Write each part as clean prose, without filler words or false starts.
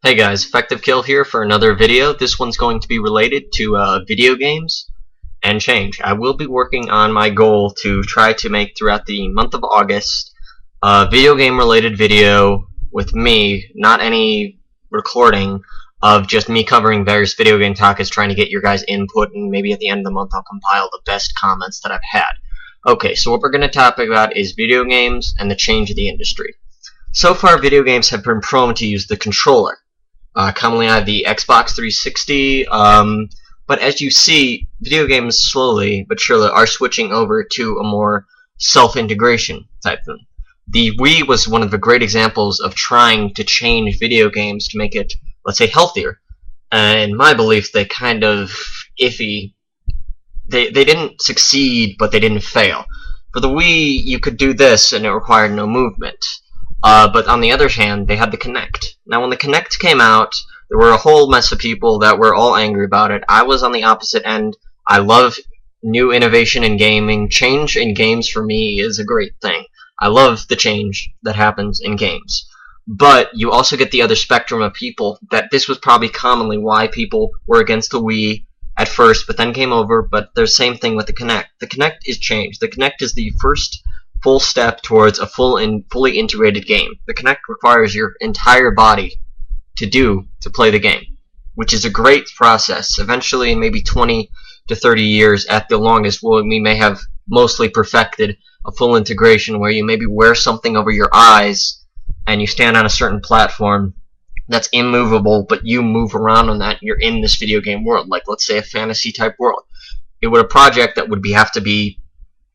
Hey guys, EffectiveKill here for another video. This one's going to be related to video games and change. I will be working on my goal to try to make throughout the month of August a video game related video with me, not any recording of just me covering various video game topics, trying to get your guys' input, and maybe at the end of the month I'll compile the best comments that I've had. Okay, so what we're going to talk about is video games and the change of the industry. So far, video games have been prone to use the controller. Commonly I have the Xbox 360, but as you see, video games slowly but surely are switching over to a more self-integration type thing. The Wii was one of the great examples of trying to change video games to make it, let's say, healthier. And in my belief, they kind of iffy. They didn't succeed, but they didn't fail. For the Wii, you could do this, and it required no movement. But on the other hand, they had the Kinect. Now, when the Kinect came out, there were a whole mess of people that were all angry about it. I was on the opposite end. I love new innovation in gaming. Change in games for me is a great thing. I love the change that happens in games. But you also get the other spectrum of people that this was probably commonly why people were against the Wii at first, but then came over. But there's the same thing with the Kinect. The Kinect is change. The Kinect is the first full step towards a fully integrated game. The Kinect requires your entire body to play the game, which is a great process. Eventually, in maybe 20 to 30 years at the longest, we may have mostly perfected a full integration where you maybe wear something over your eyes and you stand on a certain platform that's immovable, but you move around on that. You're in this video game world, like let's say a fantasy type world. It would a project that would have to be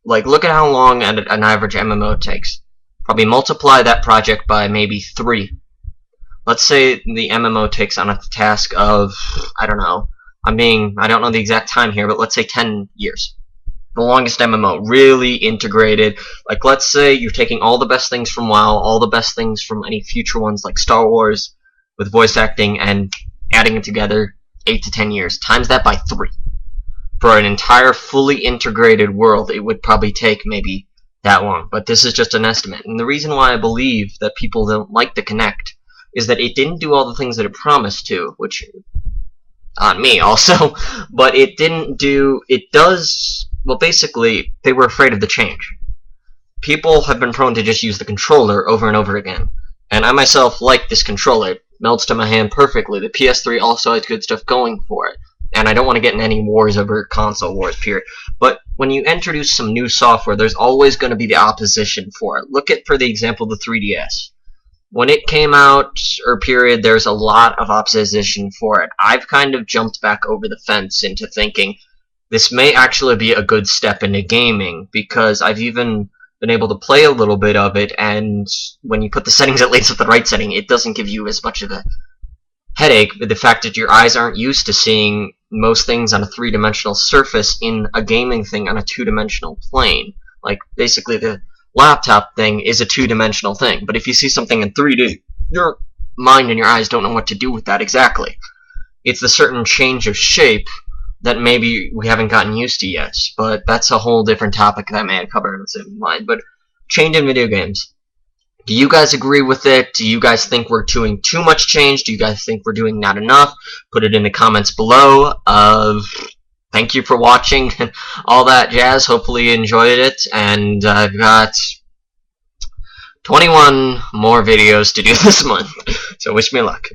like, look at how long an average MMO takes. Probably multiply that project by maybe 3. Let's say the MMO takes on a task of, I don't know, I don't know the exact time here, but let's say 10 years. The longest MMO, really integrated. Like, let's say you're taking all the best things from WoW, all the best things from any future ones like Star Wars with voice acting, and adding it together, 8 to 10 years. Times that by 3. For an entire fully integrated world, it would probably take maybe that long. But this is just an estimate. And the reason why I believe that people don't like the Kinect is that it didn't do all the things that it promised to, which on me also, but it didn't do, it does, well, basically, they were afraid of the change. People have been prone to just use the controller over and over again. And I myself like this controller. It melts to my hand perfectly. The PS3 also has good stuff going for it. And I don't want to get in any wars over console wars, period. But when you introduce some new software, there's always going to be the opposition for it. Look at, for the example, the 3DS. When it came out, period, there's a lot of opposition for it. I've kind of jumped back over the fence into thinking this may actually be a good step into gaming, because I've even been able to play a little bit of it, and when you put the settings at least at the right setting, it doesn't give you as much of a headache with the fact that your eyes aren't used to seeing most things on a 3-dimensional surface in a gaming thing on a 2-dimensional plane. Like, basically the laptop thing is a 2-dimensional thing, but if you see something in 3D, your mind and your eyes don't know what to do with that exactly. It's the certain change of shape that maybe we haven't gotten used to yet, but that's a whole different topic that I may have covered in the same line. But change in video games. Do you guys agree with it? Do you guys think we're doing too much change? Do you guys think we're doing not enough? Put it in the comments below. Thank you for watching and all that jazz. Hopefully you enjoyed it. And I've got 21 more videos to do this month. So wish me luck.